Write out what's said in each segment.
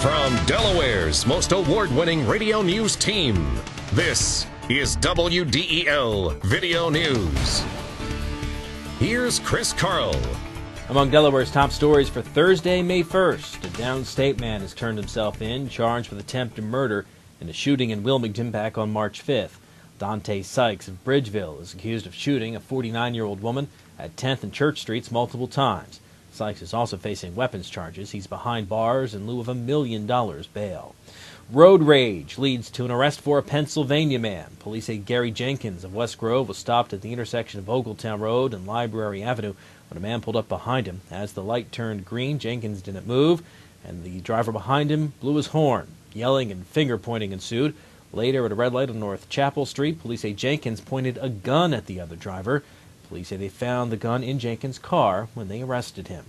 From Delaware's most award-winning radio news team, this is WDEL Video News. Here's Chris Carl. Among Delaware's top stories for Thursday, May 1st, a downstate man has turned himself in, charged with attempted murder in a shooting in Wilmington back on March 5th. Dante Sykes of Bridgeville is accused of shooting a 49-year-old woman at 10th and Church Streets multiple times. Sykes is also facing weapons charges. He's behind bars in lieu of $1 million bail. Road rage leads to an arrest for a Pennsylvania man. Police say Gary Jenkins of West Grove was stopped at the intersection of Ogletown Road and Library Avenue when a man pulled up behind him. As the light turned green, Jenkins didn't move, and the driver behind him blew his horn. Yelling and finger-pointing ensued. Later, at a red light on North Chapel Street, police say Jenkins pointed a gun at the other driver. Police say they found the gun in Jenkins' car when they arrested him.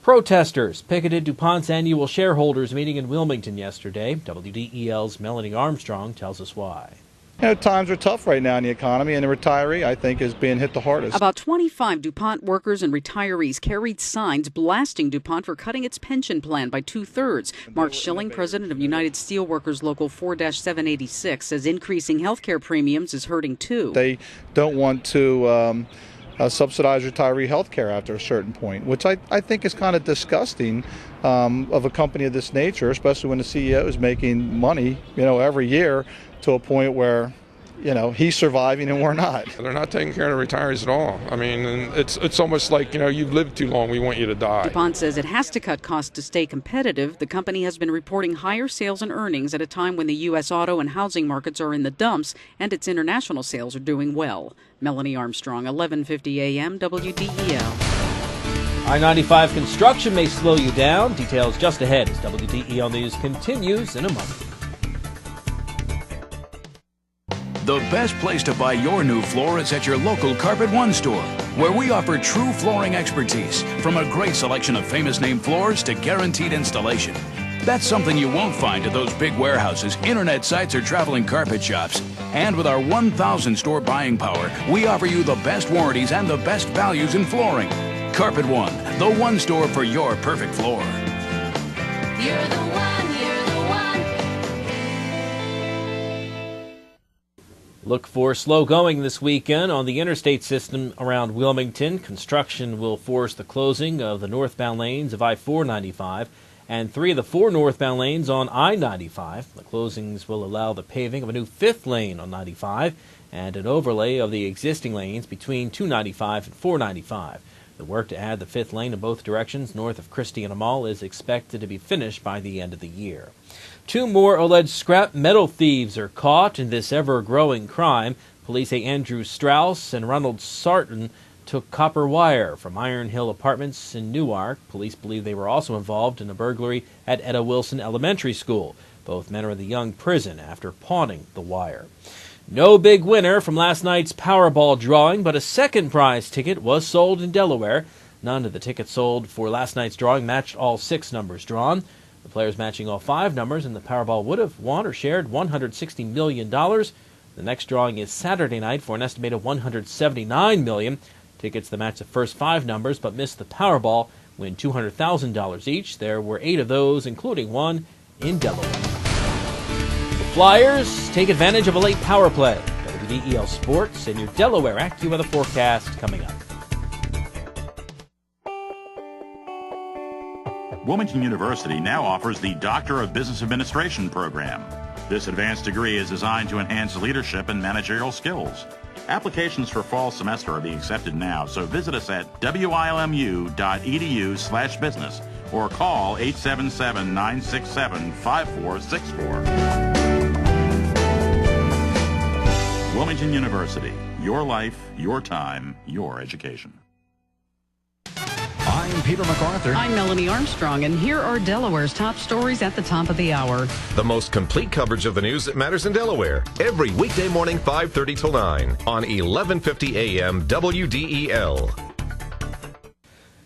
Protesters picketed DuPont's annual shareholders meeting in Wilmington yesterday. WDEL's Melanie Armstrong tells us why. You know, times are tough right now in the economy, and the retiree, I think, is being hit the hardest. About 25 DuPont workers and retirees carried signs blasting DuPont for cutting its pension plan by 2/3. Mark Schilling, president of United Steelworkers Local 4-786, says increasing health care premiums is hurting too. They don't want to subsidize retiree health care after a certain point, which I think is kind of disgusting of a company of this nature, especially when the CEO is making money, every year to a point where, he's surviving and we're not. They're not taking care of the retirees at all. I mean, it's almost like, you've lived too long, we want you to die. DuPont says it has to cut costs to stay competitive. The company has been reporting higher sales and earnings at a time when the U.S. auto and housing markets are in the dumps and its international sales are doing well. Melanie Armstrong, 1150 a.m., WDEL. I-95 construction may slow you down. Details just ahead as WDEL News continues in a moment. The best place to buy your new floor is at your local Carpet One store, where we offer true flooring expertise, from a great selection of famous name floors to guaranteed installation. That's something you won't find at those big warehouses, internet sites, or traveling carpet shops. And with our 1,000 store buying power, we offer you the best warranties and the best values in flooring. Carpet One, the one store for your perfect floor. You're the one, you're the one. Look for slow going this weekend on the interstate system around Wilmington. Construction will force the closing of the northbound lanes of I-495 and 3 of the 4 northbound lanes on I-95. The closings will allow the paving of a new 5th lane on 95 and an overlay of the existing lanes between 295 and 495. The work to add the 5th lane in both directions north of Christiana Mall is expected to be finished by the end of the year. 2 more alleged scrap metal thieves are caught in this ever-growing crime. Police say Andrew Strauss and Ronald Sarton took copper wire from Iron Hill Apartments in Newark. Police believe they were also involved in a burglary at Etta Wilson Elementary School. Both men are in the young prison after pawning the wire. No big winner from last night's Powerball drawing, but a second prize ticket was sold in Delaware. None of the tickets sold for last night's drawing matched all 6 numbers drawn. The players matching all 5 numbers, and the Powerball would have won or shared $160 million. The next drawing is Saturday night for an estimated $179 million. Tickets that match the first 5 numbers but missed the Powerball win $200,000 each. There were 8 of those, including one in Delaware. Flyers take advantage of a late power play. WDEL Sports and your Delaware AccuWeather forecast coming up. Wilmington University now offers the Doctor of Business Administration program. This advanced degree is designed to enhance leadership and managerial skills. Applications for fall semester are being accepted now, so visit us at wilmu.edu/business or call 877-967-5464. Wilmington University, your life, your time, your education. I'm Peter MacArthur. I'm Melanie Armstrong, and here are Delaware's top stories at the top of the hour. The most complete coverage of the news that matters in Delaware. Every weekday morning, 5:30 till 9 on 1150 AM WDEL.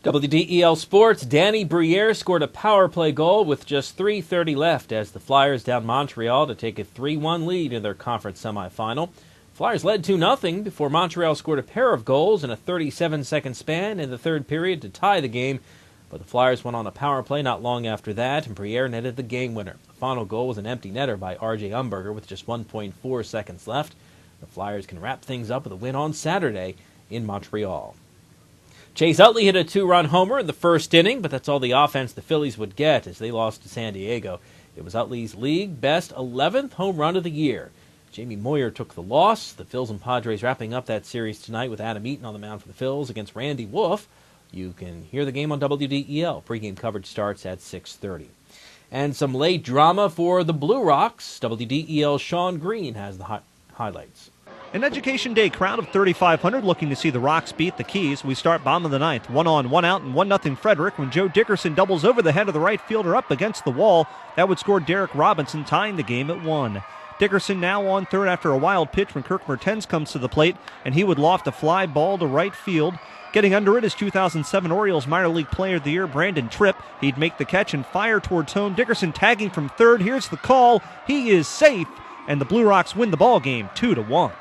WDEL Sports, Danny Briere scored a power play goal with just 3:30 left as the Flyers downed Montreal to take a 3-1 lead in their conference semifinal. Flyers led 2-0 before Montreal scored a pair of goals in a 37-second span in the third period to tie the game. But the Flyers went on a power play not long after that, and Briere netted the game winner. The final goal was an empty netter by R.J. Umberger with just 1.4 seconds left. The Flyers can wrap things up with a win on Saturday in Montreal. Chase Utley hit a 2-run homer in the first inning, but that's all the offense the Phillies would get as they lost to San Diego. It was Utley's league-best 11th home run of the year. Jamie Moyer took the loss. The Phils and Padres wrapping up that series tonight with Adam Eaton on the mound for the Phils against Randy Wolf. You can hear the game on WDEL. Pre-game coverage starts at 6:30. And some late drama for the Blue Rocks. WDEL's Sean Green has the highlights. An Education Day crowd of 3,500 looking to see the Rocks beat the Keys. We start bottom of the ninth. 1 on, 1 out, and 1-0 Frederick when Joe Dickerson doubles over the head of the right fielder up against the wall. That would score Derek Robinson, tying the game at 1. Dickerson now on third after a wild pitch when Kirk Mertens comes to the plate, and he would loft a fly ball to right field. Getting under it is 2007 Orioles minor league player of the year, Brandon Tripp. He'd make the catch and fire towards home. Dickerson tagging from third. Here's the call. He is safe, and the Blue Rocks win the ball game 2-1.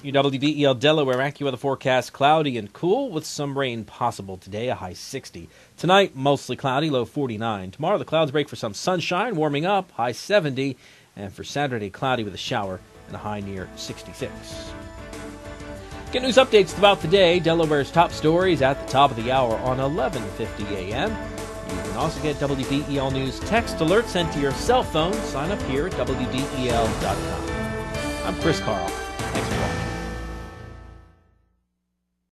Your WDEL Delaware AccuWeather forecast: cloudy and cool with some rain possible today, a high 60. Tonight, mostly cloudy, low 49. Tomorrow, the clouds break for some sunshine, warming up, high 70. And for Saturday, cloudy with a shower and a high near 66. Get news updates throughout the day. Delaware's top stories at the top of the hour on 11:50 a.m. You can also get WDEL News text alerts sent to your cell phone. Sign up here at WDEL.com. I'm Chris Carl. Thanks for watching.